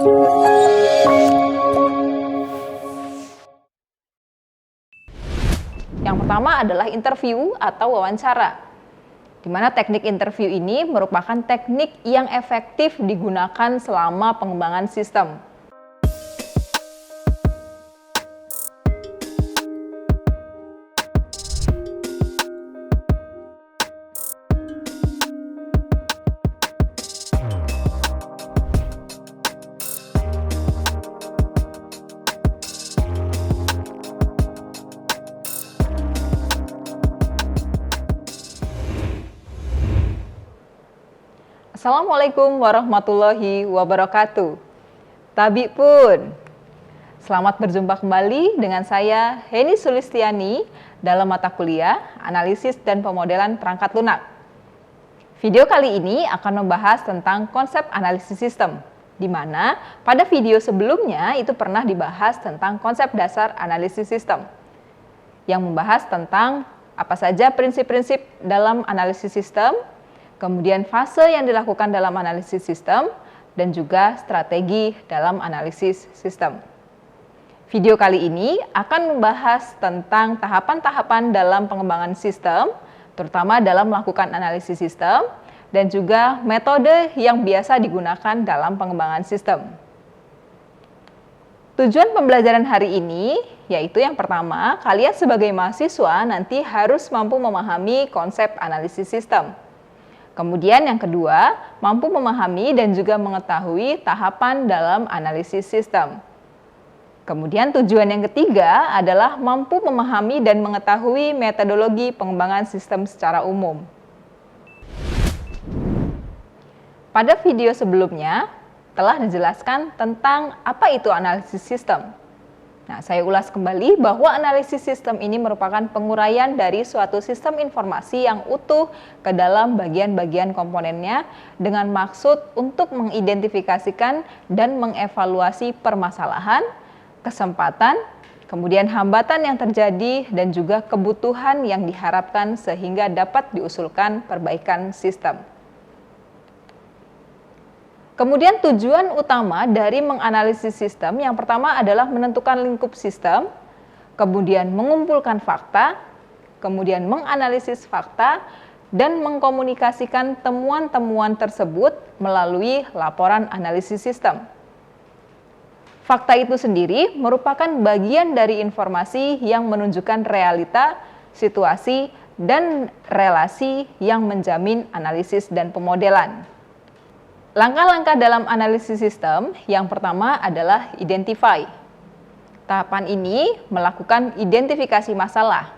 Yang pertama adalah interview atau wawancara, di mana teknik interview ini merupakan teknik yang efektif digunakan selama pengembangan sistem. Assalamualaikum warahmatullahi wabarakatuh. Tabi pun, selamat berjumpa kembali dengan saya Heni Sulistiani dalam mata kuliah Analisis dan Pemodelan Perangkat Lunak. Video kali ini akan membahas tentang konsep analisis sistem, di mana pada video sebelumnya itu pernah dibahas tentang konsep dasar analisis sistem, yang membahas tentang apa saja prinsip-prinsip dalam analisis sistem, kemudian fase yang dilakukan dalam analisis sistem, dan juga strategi dalam analisis sistem. Video kali ini akan membahas tentang tahapan-tahapan dalam pengembangan sistem, terutama dalam melakukan analisis sistem, dan juga metode yang biasa digunakan dalam pengembangan sistem. Tujuan pembelajaran hari ini yaitu yang pertama, kalian sebagai mahasiswa nanti harus mampu memahami konsep analisis sistem. Kemudian yang kedua, mampu memahami dan juga mengetahui tahapan dalam analisis sistem. Kemudian tujuan yang ketiga adalah mampu memahami dan mengetahui metodologi pengembangan sistem secara umum. Pada video sebelumnya telah dijelaskan tentang apa itu analisis sistem. Nah, saya ulas kembali bahwa analisis sistem ini merupakan penguraian dari suatu sistem informasi yang utuh ke dalam bagian-bagian komponennya dengan maksud untuk mengidentifikasikan dan mengevaluasi permasalahan, kesempatan, kemudian hambatan yang terjadi dan juga kebutuhan yang diharapkan sehingga dapat diusulkan perbaikan sistem. Kemudian tujuan utama dari menganalisis sistem yang pertama adalah menentukan lingkup sistem, kemudian mengumpulkan fakta, kemudian menganalisis fakta, dan mengkomunikasikan temuan-temuan tersebut melalui laporan analisis sistem. Fakta itu sendiri merupakan bagian dari informasi yang menunjukkan realita, situasi, dan relasi yang menjamin analisis dan pemodelan. Langkah-langkah dalam analisis sistem yang pertama adalah identify. Tahapan ini melakukan identifikasi masalah.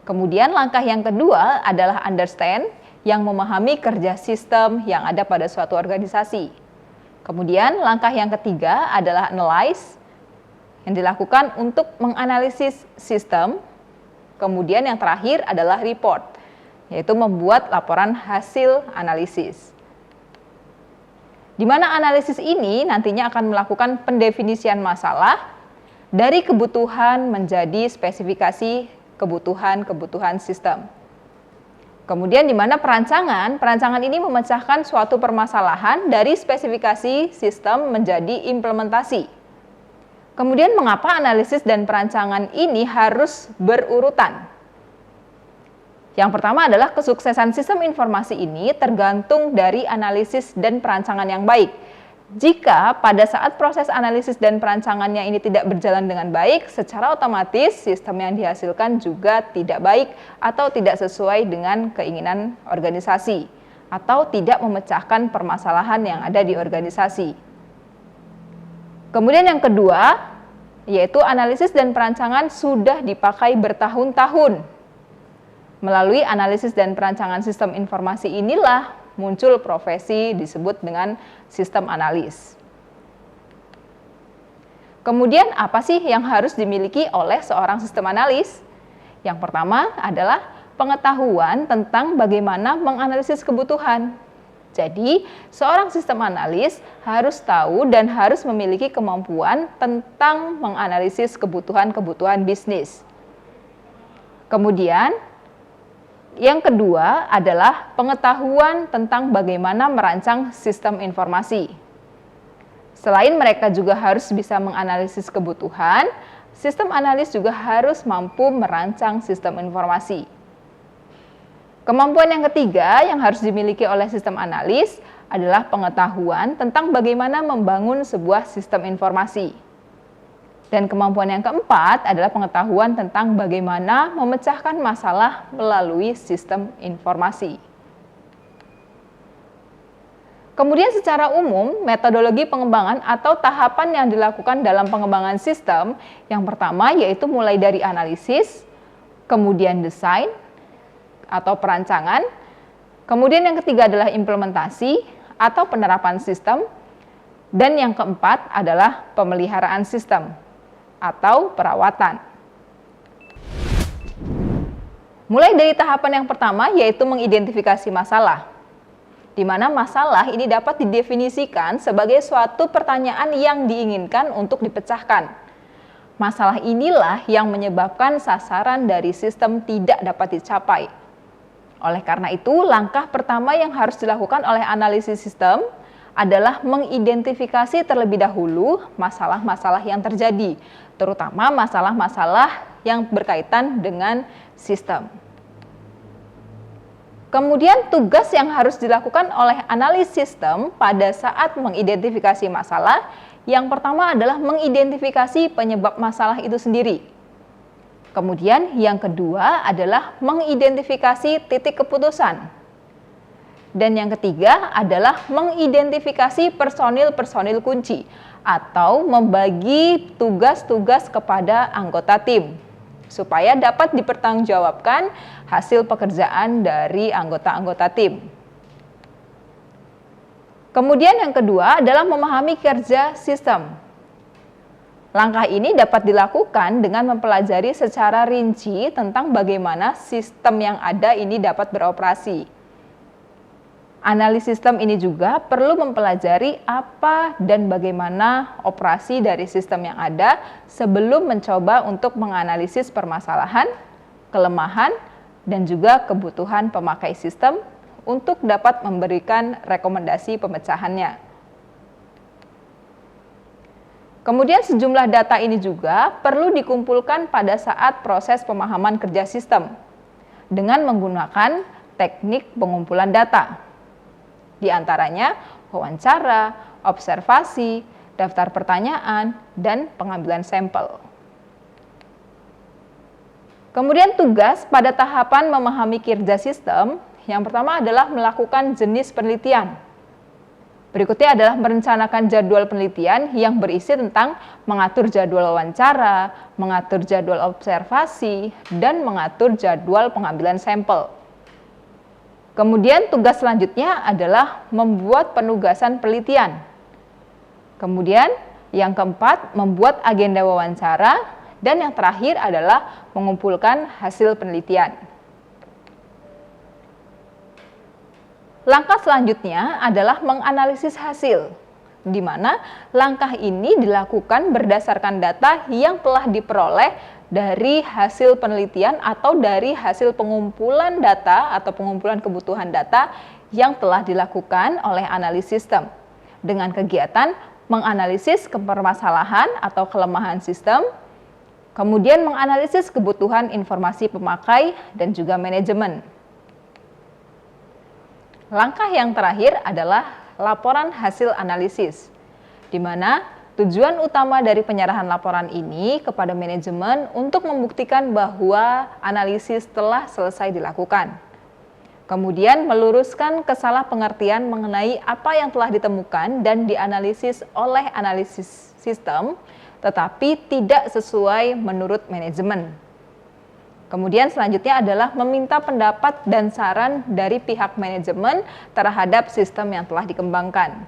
Kemudian langkah yang kedua adalah understand, yang memahami kerja sistem yang ada pada suatu organisasi. Kemudian langkah yang ketiga adalah analyze, yang dilakukan untuk menganalisis sistem. Kemudian yang terakhir adalah report, yaitu membuat laporan hasil analisis. Di mana analisis ini nantinya akan melakukan pendefinisian masalah dari kebutuhan menjadi spesifikasi kebutuhan sistem. Kemudian di mana perancangan ini memecahkan suatu permasalahan dari spesifikasi sistem menjadi implementasi. Kemudian mengapa analisis dan perancangan ini harus berurutan? Yang pertama adalah kesuksesan sistem informasi ini tergantung dari analisis dan perancangan yang baik. Jika pada saat proses analisis dan perancangannya ini tidak berjalan dengan baik, secara otomatis sistem yang dihasilkan juga tidak baik atau tidak sesuai dengan keinginan organisasi atau tidak memecahkan permasalahan yang ada di organisasi. Kemudian yang kedua, yaitu analisis dan perancangan sudah dipakai bertahun-tahun. Melalui analisis dan perancangan sistem informasi inilah muncul profesi disebut dengan sistem analis. Kemudian apa sih yang harus dimiliki oleh seorang sistem analis? Yang pertama adalah pengetahuan tentang bagaimana menganalisis kebutuhan. Jadi, seorang sistem analis harus tahu dan harus memiliki kemampuan tentang menganalisis kebutuhan-kebutuhan bisnis. Kemudian, yang kedua adalah pengetahuan tentang bagaimana merancang sistem informasi. Selain mereka juga harus bisa menganalisis kebutuhan, sistem analis juga harus mampu merancang sistem informasi. Kemampuan yang ketiga yang harus dimiliki oleh sistem analis adalah pengetahuan tentang bagaimana membangun sebuah sistem informasi. Dan kemampuan yang keempat adalah pengetahuan tentang bagaimana memecahkan masalah melalui sistem informasi. Kemudian secara umum, metodologi pengembangan atau tahapan yang dilakukan dalam pengembangan sistem, yang pertama yaitu mulai dari analisis, kemudian desain atau perancangan, kemudian yang ketiga adalah implementasi atau penerapan sistem, dan yang keempat adalah pemeliharaan sistem atau perawatan. Mulai dari tahapan yang pertama yaitu mengidentifikasi masalah, di mana masalah ini dapat didefinisikan sebagai suatu pertanyaan yang diinginkan untuk dipecahkan. Masalah inilah yang menyebabkan sasaran dari sistem tidak dapat dicapai. Oleh karena itu, langkah pertama yang harus dilakukan oleh analisis sistem adalah mengidentifikasi terlebih dahulu masalah-masalah yang terjadi, terutama masalah-masalah yang berkaitan dengan sistem. Kemudian tugas yang harus dilakukan oleh analis sistem pada saat mengidentifikasi masalah, yang pertama adalah mengidentifikasi penyebab masalah itu sendiri. Kemudian yang kedua adalah mengidentifikasi titik keputusan. Dan yang ketiga adalah mengidentifikasi personil-personil kunci atau membagi tugas-tugas kepada anggota tim, supaya dapat dipertanggungjawabkan hasil pekerjaan dari anggota-anggota tim. Kemudian yang kedua adalah memahami kerja sistem. Langkah ini dapat dilakukan dengan mempelajari secara rinci tentang bagaimana sistem yang ada ini dapat beroperasi. Analis sistem ini juga perlu mempelajari apa dan bagaimana operasi dari sistem yang ada sebelum mencoba untuk menganalisis permasalahan, kelemahan, dan juga kebutuhan pemakai sistem untuk dapat memberikan rekomendasi pemecahannya. Kemudian sejumlah data ini juga perlu dikumpulkan pada saat proses pemahaman kerja sistem dengan menggunakan teknik pengumpulan data. Di antaranya wawancara, observasi, daftar pertanyaan, dan pengambilan sampel. Kemudian tugas pada tahapan memahami kerja sistem, yang pertama adalah melakukan jenis penelitian. Berikutnya adalah merencanakan jadwal penelitian yang berisi tentang mengatur jadwal wawancara, mengatur jadwal observasi, dan mengatur jadwal pengambilan sampel. Kemudian tugas selanjutnya adalah membuat penugasan penelitian. Kemudian yang keempat, membuat agenda wawancara, dan yang terakhir adalah mengumpulkan hasil penelitian. Langkah selanjutnya adalah menganalisis hasil, di mana langkah ini dilakukan berdasarkan data yang telah diperoleh dari hasil penelitian atau dari hasil pengumpulan data atau pengumpulan kebutuhan data yang telah dilakukan oleh analis sistem dengan kegiatan menganalisis permasalahan atau kelemahan sistem, kemudian menganalisis kebutuhan informasi pemakai dan juga manajemen. Langkah yang terakhir adalah laporan hasil analisis, di mana tujuan utama dari penyerahan laporan ini kepada manajemen untuk membuktikan bahwa analisis telah selesai dilakukan. Kemudian meluruskan kesalahpengertian mengenai apa yang telah ditemukan dan dianalisis oleh analisis sistem, tetapi tidak sesuai menurut manajemen. Kemudian selanjutnya adalah meminta pendapat dan saran dari pihak manajemen terhadap sistem yang telah dikembangkan.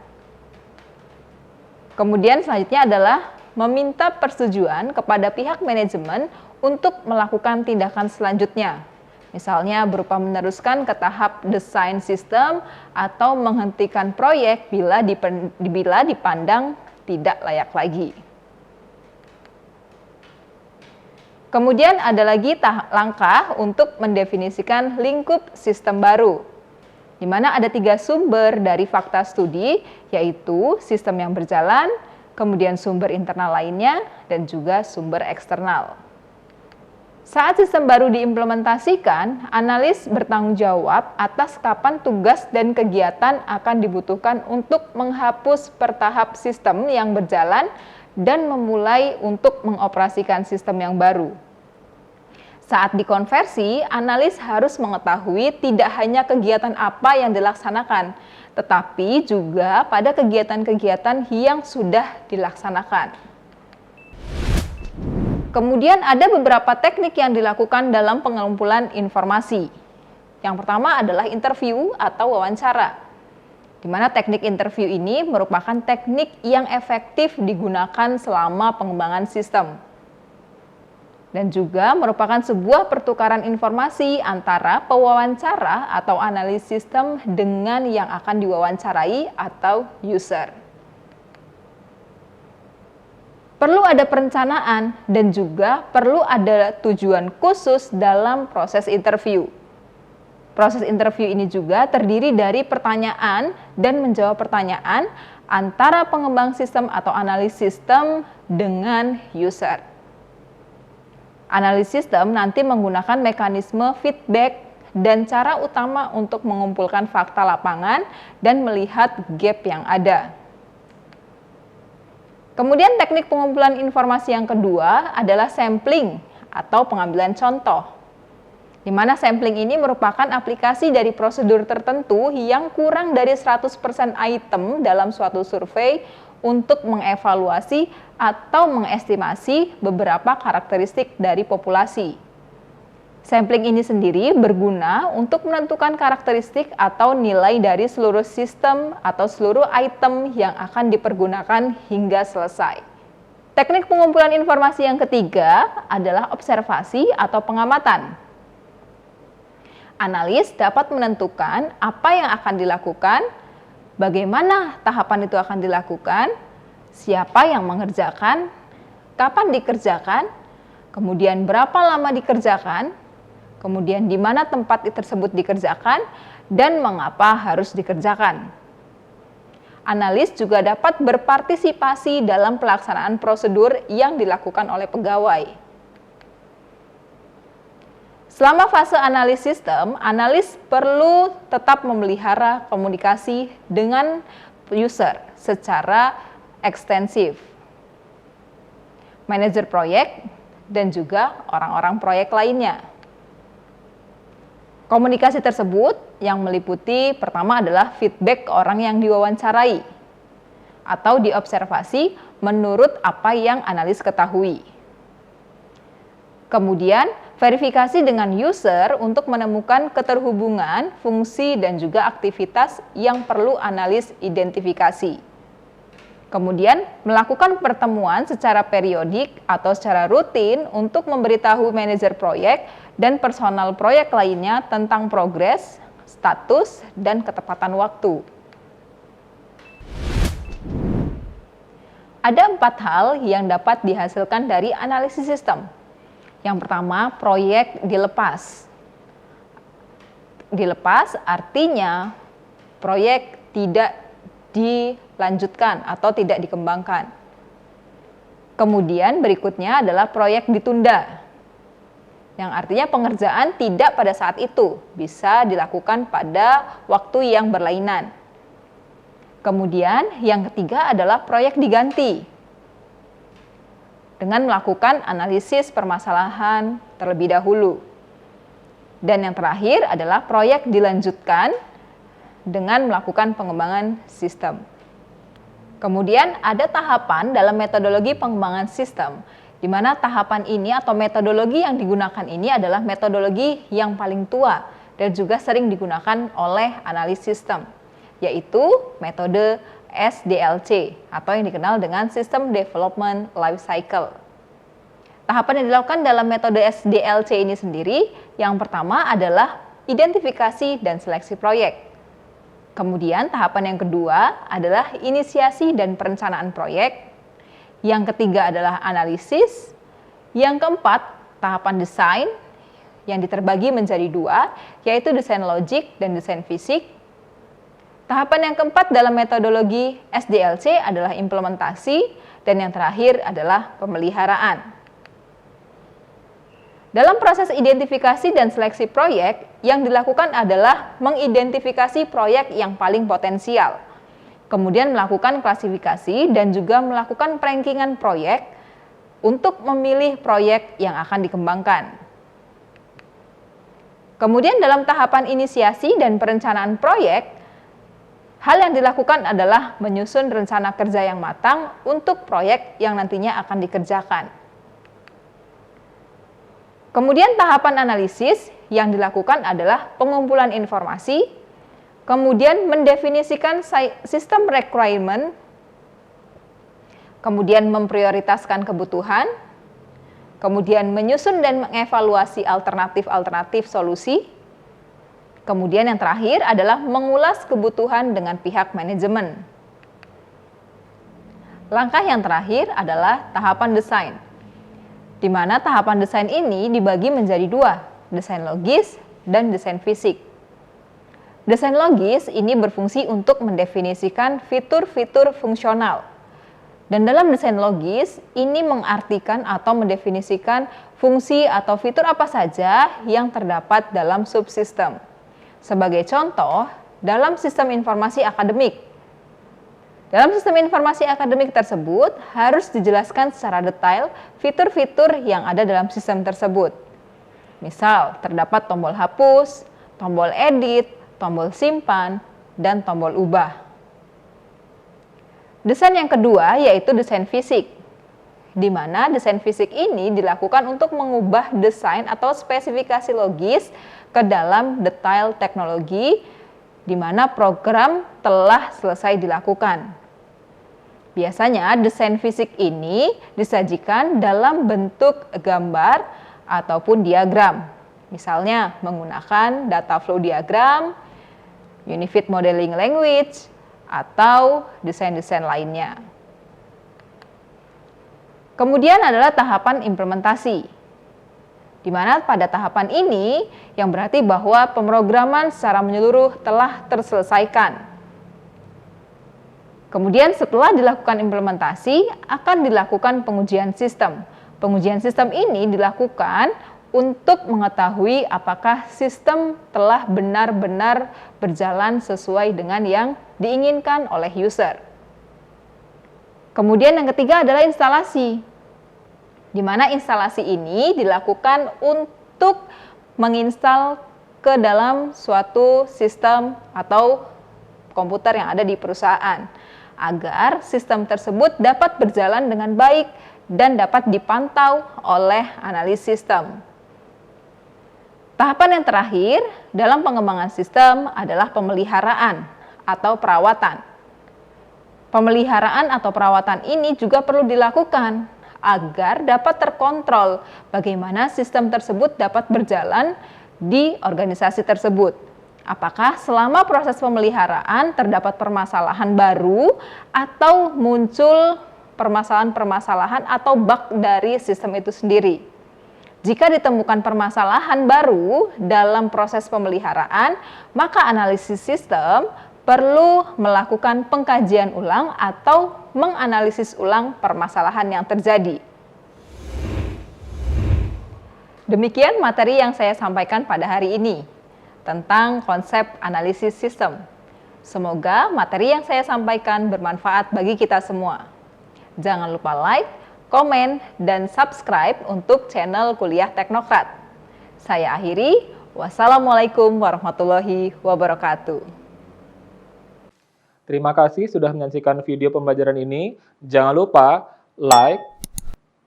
Kemudian selanjutnya adalah meminta persetujuan kepada pihak manajemen untuk melakukan tindakan selanjutnya. Misalnya berupa meneruskan ke tahap desain sistem atau menghentikan proyek bila dipandang tidak layak lagi. Kemudian ada lagi langkah untuk mendefinisikan lingkup sistem baru, di mana ada 3 sumber dari fakta studi, yaitu sistem yang berjalan, kemudian sumber internal lainnya, dan juga sumber eksternal. Saat sistem baru diimplementasikan, analis bertanggung jawab atas kapan tugas dan kegiatan akan dibutuhkan untuk menghapus per tahap sistem yang berjalan dan memulai untuk mengoperasikan sistem yang baru. Saat dikonversi, analis harus mengetahui tidak hanya kegiatan apa yang dilaksanakan, tetapi juga pada kegiatan-kegiatan yang sudah dilaksanakan. Kemudian ada beberapa teknik yang dilakukan dalam pengumpulan informasi. Yang pertama adalah interview atau wawancara, di mana teknik interview ini merupakan teknik yang efektif digunakan selama pengembangan sistem. Dan juga merupakan sebuah pertukaran informasi antara pewawancara atau analis sistem dengan yang akan diwawancarai atau user. Perlu ada perencanaan dan juga perlu ada tujuan khusus dalam proses interview. Proses interview ini juga terdiri dari pertanyaan dan menjawab pertanyaan antara pengembang sistem atau analis sistem dengan user. Analis sistem nanti menggunakan mekanisme feedback dan cara utama untuk mengumpulkan fakta lapangan dan melihat gap yang ada. Kemudian teknik pengumpulan informasi yang kedua adalah sampling atau pengambilan contoh, di mana sampling ini merupakan aplikasi dari prosedur tertentu yang kurang dari 100% item dalam suatu survei untuk mengevaluasi atau mengestimasi beberapa karakteristik dari populasi. Sampling ini sendiri berguna untuk menentukan karakteristik atau nilai dari seluruh sistem atau seluruh item yang akan dipergunakan hingga selesai. Teknik pengumpulan informasi yang ketiga adalah observasi atau pengamatan. Analis dapat menentukan apa yang akan dilakukan, bagaimana tahapan itu akan dilakukan, siapa yang mengerjakan, kapan dikerjakan, kemudian berapa lama dikerjakan, kemudian di mana tempat tersebut dikerjakan, dan mengapa harus dikerjakan. Analis juga dapat berpartisipasi dalam pelaksanaan prosedur yang dilakukan oleh pegawai. Selama fase analis sistem, analis perlu tetap memelihara komunikasi dengan user secara ekstensif, manajer proyek, dan juga orang-orang proyek lainnya. Komunikasi tersebut yang meliputi pertama adalah feedback ke orang yang diwawancarai atau diobservasi menurut apa yang analis ketahui. Kemudian, verifikasi dengan user untuk menemukan keterhubungan, fungsi, dan juga aktivitas yang perlu analis identifikasi. Kemudian, melakukan pertemuan secara periodik atau secara rutin untuk memberitahu manajer proyek dan personal proyek lainnya tentang progres, status, dan ketepatan waktu. Ada 4 hal yang dapat dihasilkan dari analisis sistem. Yang pertama, proyek dilepas. Dilepas artinya proyek tidak dilanjutkan atau tidak dikembangkan. Kemudian berikutnya adalah proyek ditunda, yang artinya pengerjaan tidak pada saat itu, bisa dilakukan pada waktu yang berlainan. Kemudian yang ketiga adalah proyek diganti, dengan melakukan analisis permasalahan terlebih dahulu. Dan yang terakhir adalah proyek dilanjutkan dengan melakukan pengembangan sistem. Kemudian ada tahapan dalam metodologi pengembangan sistem, di mana tahapan ini atau metodologi yang digunakan ini adalah metodologi yang paling tua dan juga sering digunakan oleh analis sistem, yaitu metode SDLC atau yang dikenal dengan System Development Life Cycle. Tahapan yang dilakukan dalam metode SDLC ini sendiri, yang pertama adalah identifikasi dan seleksi proyek. Kemudian tahapan yang kedua adalah inisiasi dan perencanaan proyek. Yang ketiga adalah analisis. Yang keempat, tahapan desain yang diterbagi menjadi 2, yaitu desain logik dan desain fisik. Tahapan yang keempat dalam metodologi SDLC adalah implementasi, dan yang terakhir adalah pemeliharaan. Dalam proses identifikasi dan seleksi proyek, yang dilakukan adalah mengidentifikasi proyek yang paling potensial, kemudian melakukan klasifikasi dan juga melakukan rankingan proyek untuk memilih proyek yang akan dikembangkan. Kemudian dalam tahapan inisiasi dan perencanaan proyek, hal yang dilakukan adalah menyusun rencana kerja yang matang untuk proyek yang nantinya akan dikerjakan. Kemudian tahapan analisis yang dilakukan adalah pengumpulan informasi, kemudian mendefinisikan sistem requirement, kemudian memprioritaskan kebutuhan, kemudian menyusun dan mengevaluasi alternatif-alternatif solusi, kemudian yang terakhir adalah mengulas kebutuhan dengan pihak manajemen. Langkah yang terakhir adalah tahapan desain, di mana tahapan desain ini dibagi menjadi dua, desain logis dan desain fisik. Desain logis ini berfungsi untuk mendefinisikan fitur-fitur fungsional. Dan dalam desain logis, ini mengartikan atau mendefinisikan fungsi atau fitur apa saja yang terdapat dalam subsistem. Sebagai contoh, dalam sistem informasi akademik. Dalam sistem informasi akademik tersebut harus dijelaskan secara detail fitur-fitur yang ada dalam sistem tersebut. Misal, terdapat tombol hapus, tombol edit, tombol simpan, dan tombol ubah. Desain yang kedua yaitu desain fisik, di mana desain fisik ini dilakukan untuk mengubah desain atau spesifikasi logis ke dalam detail teknologi, di mana program telah selesai dilakukan. Biasanya desain fisik ini disajikan dalam bentuk gambar ataupun diagram. Misalnya menggunakan data flow diagram, Unified Modeling Language, atau desain-desain lainnya. Kemudian adalah tahapan implementasi, di mana pada tahapan ini yang berarti bahwa pemrograman secara menyeluruh telah terselesaikan. Kemudian setelah dilakukan implementasi, akan dilakukan pengujian sistem. Pengujian sistem ini dilakukan untuk mengetahui apakah sistem telah benar-benar berjalan sesuai dengan yang diinginkan oleh user. Kemudian yang ketiga adalah instalasi, di mana instalasi ini dilakukan untuk menginstal ke dalam suatu sistem atau komputer yang ada di perusahaan, agar sistem tersebut dapat berjalan dengan baik dan dapat dipantau oleh analis sistem. Tahapan yang terakhir dalam pengembangan sistem adalah pemeliharaan atau perawatan. Pemeliharaan atau perawatan ini juga perlu dilakukan agar dapat terkontrol bagaimana sistem tersebut dapat berjalan di organisasi tersebut. Apakah selama proses pemeliharaan terdapat permasalahan baru atau muncul permasalahan-permasalahan atau bug dari sistem itu sendiri. Jika ditemukan permasalahan baru dalam proses pemeliharaan, maka analisis sistem perlu melakukan pengkajian ulang atau menganalisis ulang permasalahan yang terjadi. Demikian materi yang saya sampaikan pada hari ini tentang konsep analisis sistem. Semoga materi yang saya sampaikan bermanfaat bagi kita semua. Jangan lupa like, komen, dan subscribe untuk channel Kuliah Teknokrat. Saya akhiri. Wassalamualaikum warahmatullahi wabarakatuh. Terima kasih sudah menyaksikan video pembelajaran ini. Jangan lupa like,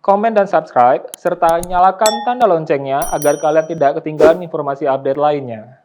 komen, dan subscribe, serta nyalakan tanda loncengnya agar kalian tidak ketinggalan informasi update lainnya.